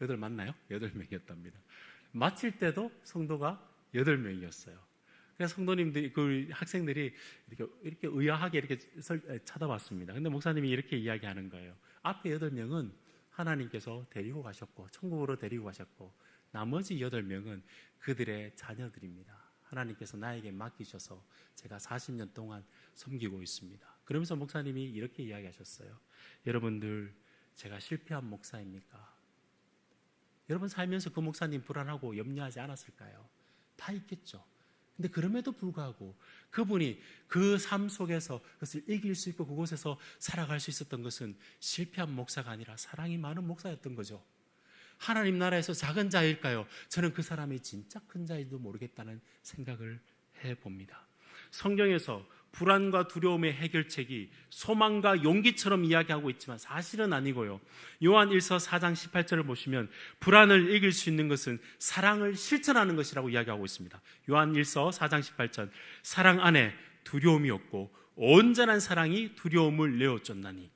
8 맞나요? 8명이었답니다. 마칠 때도 성도가 8명이었어요. 그래서 성도님들이, 그 학생들이 이렇게 의아하게 이렇게 쳐다봤습니다. 근데 목사님이 이렇게 이야기하는 거예요. 앞에 8명은 하나님께서 데리고 가셨고, 천국으로 데리고 가셨고, 나머지 8명은 그들의 자녀들입니다. 하나님께서 나에게 맡기셔서 제가 40년 동안 섬기고 있습니다. 그러면서 목사님이 이렇게 이야기하셨어요. 여러분들, 제가 실패한 목사입니까? 여러분 살면서 그 목사님 불안하고 염려하지 않았을까요? 다 있겠죠. 근데 그럼에도 불구하고 그분이 그 삶 속에서 그것을 이길 수 있고 그곳에서 살아갈 수 있었던 것은 실패한 목사가 아니라 사랑이 많은 목사였던 거죠. 하나님 나라에서 작은 자일까요? 저는 그 사람이 진짜 큰 자일지도 모르겠다는 생각을 해봅니다. 성경에서 불안과 두려움의 해결책이 소망과 용기처럼 이야기하고 있지만 사실은 아니고요. 요한 1서 4장 18절을 보시면 불안을 이길 수 있는 것은 사랑을 실천하는 것이라고 이야기하고 있습니다. 요한 1서 4장 18절 사랑 안에 두려움이 없고 온전한 사랑이 두려움을 내어 쫓나니.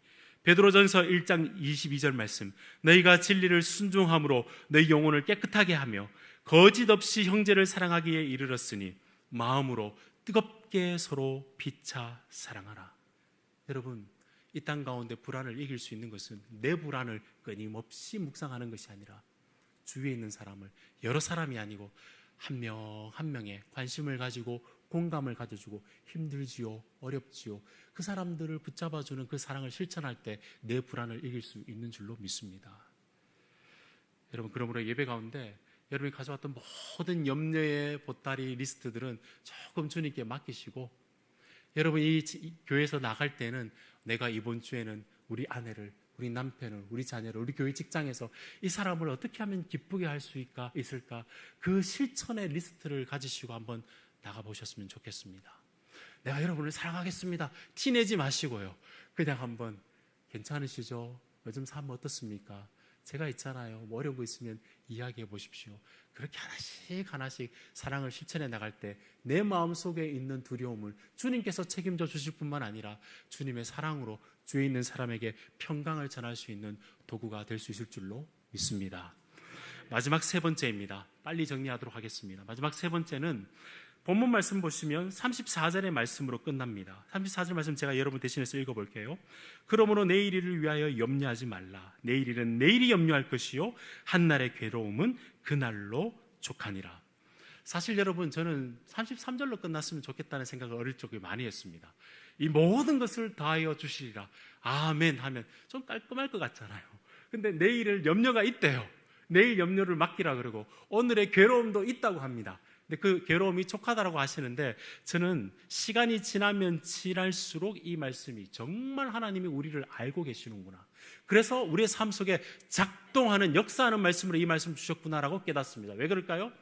베드로전서 1장 22절 말씀 너희가 진리를 순종함으로 너희 영혼을 깨끗하게 하며 거짓 없이 형제를 사랑하기에 이르렀으니 마음으로 뜨겁게 서로 피차 사랑하라. 여러분, 이 땅 가운데 불안을 이길 수 있는 것은 내 불안을 끊임없이 묵상하는 것이 아니라 주위에 있는 사람을 여러 사람이 아니고 한 명 한 명에 관심을 가지고 공감을 가져주고 힘들지요, 어렵지요. 그 사람들을 붙잡아주는 그 사랑을 실천할 때 내 불안을 이길 수 있는 줄로 믿습니다. 여러분, 그러므로 예배 가운데 여러분이 가져왔던 모든 염려의 보따리 리스트들은 조금 주님께 맡기시고, 여러분이 이 교회에서 나갈 때는 내가 이번 주에는 우리 아내를, 우리 남편을, 우리 자녀를, 우리 교회 직장에서 이 사람을 어떻게 하면 기쁘게 할 수 있을까, 그 실천의 리스트를 가지시고 한번 나가보셨으면 좋겠습니다. 내가 여러분을 사랑하겠습니다, 티내지 마시고요, 그냥 한번 괜찮으시죠? 요즘 삶 어떻습니까? 제가 있잖아요. 뭐 어려운 거 있으면 이야기해 보십시오. 그렇게 하나씩 사랑을 실천해 나갈 때 내 마음속에 있는 두려움을 주님께서 책임져 주실 뿐만 아니라 주님의 사랑으로 주위에 있는 사람에게 평강을 전할 수 있는 도구가 될 수 있을 줄로 믿습니다. 마지막 세 번째입니다. 빨리 정리하도록 하겠습니다. 마지막 세 번째는 본문 말씀 보시면 34절의 말씀으로 끝납니다. 34절 말씀 제가 여러분 대신해서 읽어볼게요. 그러므로 내일 일을 위하여 염려하지 말라. 내일 일은 내일이 염려할 것이요 한날의 괴로움은 그날로 족하니라. 사실 여러분, 저는 33절로 끝났으면 좋겠다는 생각을 어릴 적에 많이 했습니다. 이 모든 것을 다하여 주시리라, 아멘 하면 좀 깔끔할 것 같잖아요. 근데 내일을 염려가 있대요. 내일 염려를 맡기라 그러고 오늘의 괴로움도 있다고 합니다. 근데 그 괴로움이 족하다라고 하시는데, 저는 시간이 지나면 지날수록 이 말씀이 정말 하나님이 우리를 알고 계시는구나, 그래서 우리의 삶 속에 작동하는, 역사하는 말씀으로 이 말씀 주셨구나라고 깨닫습니다. 왜 그럴까요?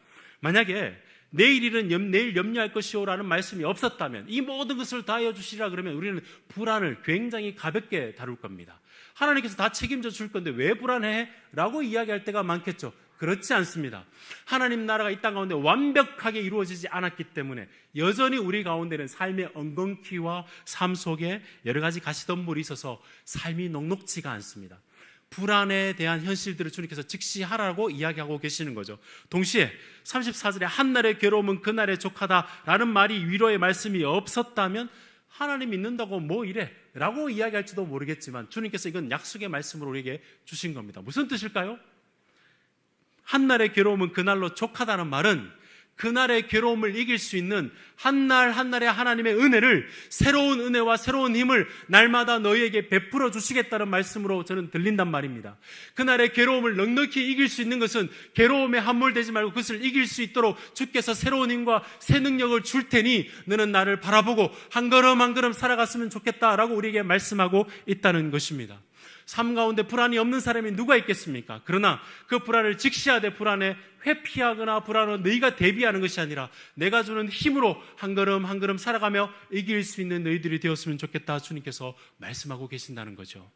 만약에 내일 일은 내일 염려할 것이오라는 말씀이 없었다면, 이 모든 것을 다하여 주시라 그러면 우리는 불안을 굉장히 가볍게 다룰 겁니다. 하나님께서 다 책임져 줄 건데 왜 불안해? 라고 이야기할 때가 많겠죠. 그렇지 않습니다. 하나님 나라가 이 땅 가운데 완벽하게 이루어지지 않았기 때문에 여전히 우리 가운데는 삶의 엉겅퀴와 삶 속에 여러 가지 가시덤불이 있어서 삶이 녹록지가 않습니다. 불안에 대한 현실들을 주님께서 직시하라고 이야기하고 계시는 거죠. 동시에 34절에 한날의 괴로움은 그날의 족하다라는 말이 위로의 말씀이 없었다면 하나님 믿는다고 뭐 이래? 라고 이야기할지도 모르겠지만 주님께서 이건 약속의 말씀으로 우리에게 주신 겁니다. 무슨 뜻일까요? 한날의 괴로움은 그날로 족하다는 말은 그날의 괴로움을 이길 수 있는 한날 한날의 하나님의 은혜를, 새로운 은혜와 새로운 힘을 날마다 너희에게 베풀어 주시겠다는 말씀으로 저는 들린단 말입니다. 그날의 괴로움을 넉넉히 이길 수 있는 것은 괴로움에 함몰되지 말고 그것을 이길 수 있도록 주께서 새로운 힘과 새 능력을 줄 테니 너는 나를 바라보고 한 걸음 한 걸음 살아갔으면 좋겠다라고 우리에게 말씀하고 있다는 것입니다. 삶 가운데 불안이 없는 사람이 누가 있겠습니까? 그러나 그 불안을 직시하되 불안에 회피하거나 불안으로 너희가 대비하는 것이 아니라 내가 주는 힘으로 한 걸음 한 걸음 살아가며 이길 수 있는 너희들이 되었으면 좋겠다, 주님께서 말씀하고 계신다는 거죠.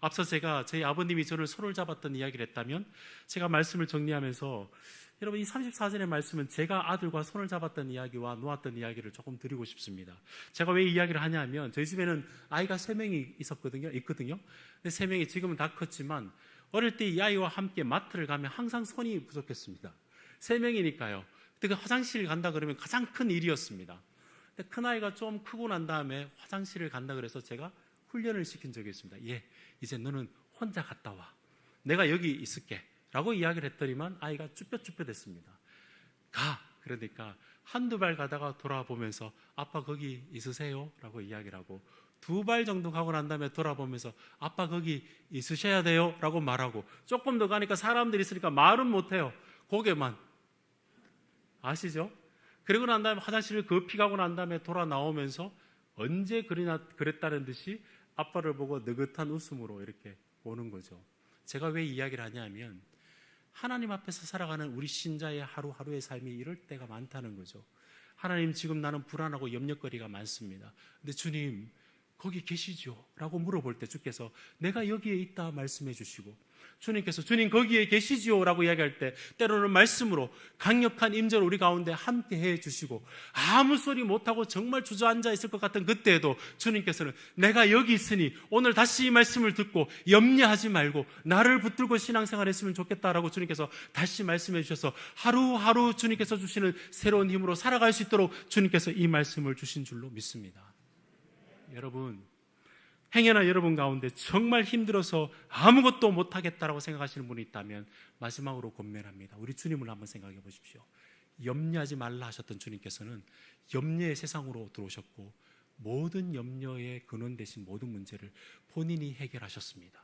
앞서 제가 저희 아버님이 저를 손을 잡았던 이야기를 했다면, 제가 말씀을 정리하면서 여러분, 이 34절의 말씀은 제가 아들과 손을 잡았던 이야기와 놓았던 이야기를 조금 드리고 싶습니다. 제가 왜 이 이야기를 하냐면, 저희 집에는 아이가 3명이 있거든요. 근데 3명이 지금은 다 컸지만 어릴 때 이 아이와 함께 마트를 가면 항상 손이 부족했습니다. 3명이니까요. 그때 그 화장실 간다 그러면 가장 큰 일이었습니다. 근데 큰아이가 좀 크고 난 다음에 화장실을 간다 그래서 제가 훈련을 시킨 적이 있습니다. 이제 너는 혼자 갔다 와. 내가 여기 있을게. 라고 이야기를 했더니만 아이가 쭈뼛쭈뼛했습니다. 가! 그러니까 한두 발 가다가 돌아보면서 아빠 거기 있으세요? 라고 이야기를 하고, 2발 정도 가고 난 다음에 돌아보면서 아빠 거기 있으셔야 돼요? 라고 말하고, 조금 더 가니까 사람들이 있으니까 말은 못해요. 고개만. 아시죠? 그리고 난 다음에 화장실을 급히 가고 난 다음에 돌아 나오면서 언제 그랬다는 듯이 아빠를 보고 느긋한 웃음으로 이렇게 오는 거죠. 제가 왜 이야기를 하냐면, 하나님 앞에서 살아가는 우리 신자의 하루하루의 삶이 이럴 때가 많다는 거죠. 하나님, 지금 나는 불안하고 염려거리가 많습니다. 근데 주님 거기 계시죠? 라고 물어볼 때 주께서 내가 여기에 있다 말씀해 주시고, 주님께서 주님 거기에 계시지요? 라고 이야기할 때 때로는 말씀으로 강력한 임재를 우리 가운데 함께 해 주시고, 아무 소리 못하고 정말 주저앉아 있을 것 같은 그때에도 주님께서는 내가 여기 있으니 오늘 다시 이 말씀을 듣고 염려하지 말고 나를 붙들고 신앙생활 했으면 좋겠다라고 주님께서 다시 말씀해 주셔서 하루하루 주님께서 주시는 새로운 힘으로 살아갈 수 있도록 주님께서 이 말씀을 주신 줄로 믿습니다. 여러분, 행여나 여러분 가운데 정말 힘들어서 아무것도 못하겠다라고 생각하시는 분이 있다면 마지막으로 권면합니다. 우리 주님을 한번 생각해 보십시오. 염려하지 말라 하셨던 주님께서는 염려의 세상으로 들어오셨고 모든 염려의 근원 되신 모든 문제를 본인이 해결하셨습니다.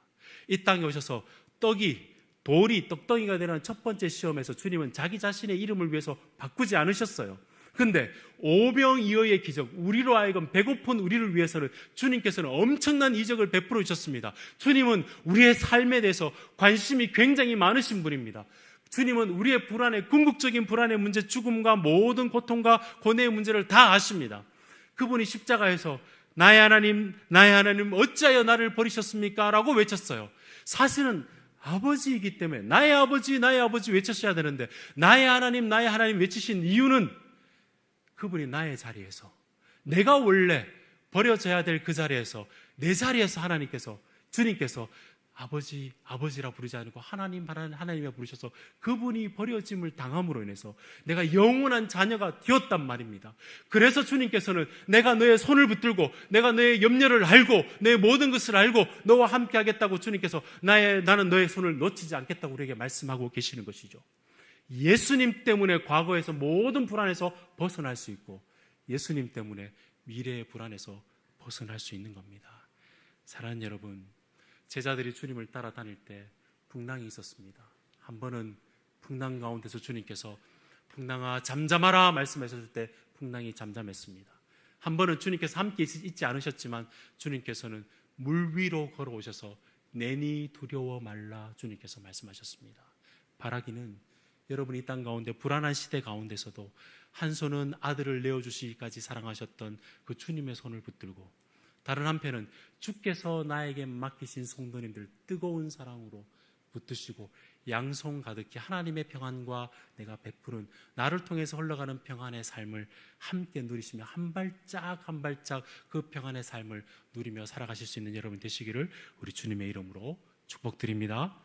이 땅에 오셔서 돌이 떡덩이가 되는 첫 번째 시험에서 주님은 자기 자신의 이름을 위해서 바꾸지 않으셨어요. 근데 오병이어의 기적, 우리로 하여금 배고픈 우리를 위해서는 주님께서는 엄청난 이적을 베풀어 주셨습니다. 주님은 우리의 삶에 대해서 관심이 굉장히 많으신 분입니다. 주님은 우리의 불안의, 궁극적인 불안의 문제, 죽음과 모든 고통과 고뇌의 문제를 다 아십니다. 그분이 십자가에서 나의 하나님 어찌하여 나를 버리셨습니까? 라고 외쳤어요. 사실은 아버지이기 때문에 나의 아버지 외쳤어야 되는데 나의 하나님 외치신 이유는 그분이 나의 자리에서, 내가 원래 버려져야 될 그 자리에서, 내 자리에서 주님께서 아버지라 부르지 않고 하나님이라 부르셔서 그분이 버려짐을 당함으로 인해서 내가 영원한 자녀가 되었단 말입니다. 그래서 주님께서는 내가 너의 손을 붙들고 내가 너의 염려를 알고 너의 모든 것을 알고 너와 함께 하겠다고 주님께서 나는 너의 손을 놓치지 않겠다고 우리에게 말씀하고 계시는 것이죠. 예수님 때문에 과거에서 모든 불안에서 벗어날 수 있고 예수님 때문에 미래의 불안에서 벗어날 수 있는 겁니다. 사랑하는 여러분, 제자들이 주님을 따라다닐 때 풍랑이 있었습니다. 한 번은 풍랑 가운데서 주님께서 풍랑아 잠잠하라 말씀하셨을 때 풍랑이 잠잠했습니다. 한 번은 주님께서 함께 있지 않으셨지만 주님께서는 물 위로 걸어오셔서 내니 두려워 말라 주님께서 말씀하셨습니다. 바라기는 여러분이 이 땅 가운데 불안한 시대 가운데서도 한 손은 아들을 내어주시기까지 사랑하셨던 그 주님의 손을 붙들고 다른 한편은 주께서 나에게 맡기신 성도님들 뜨거운 사랑으로 붙드시고 양손 가득히 하나님의 평안과 내가 베푸는 나를 통해서 흘러가는 평안의 삶을 함께 누리시며 한 발짝 한 발짝 그 평안의 삶을 누리며 살아가실 수 있는 여러분 되시기를 우리 주님의 이름으로 축복드립니다.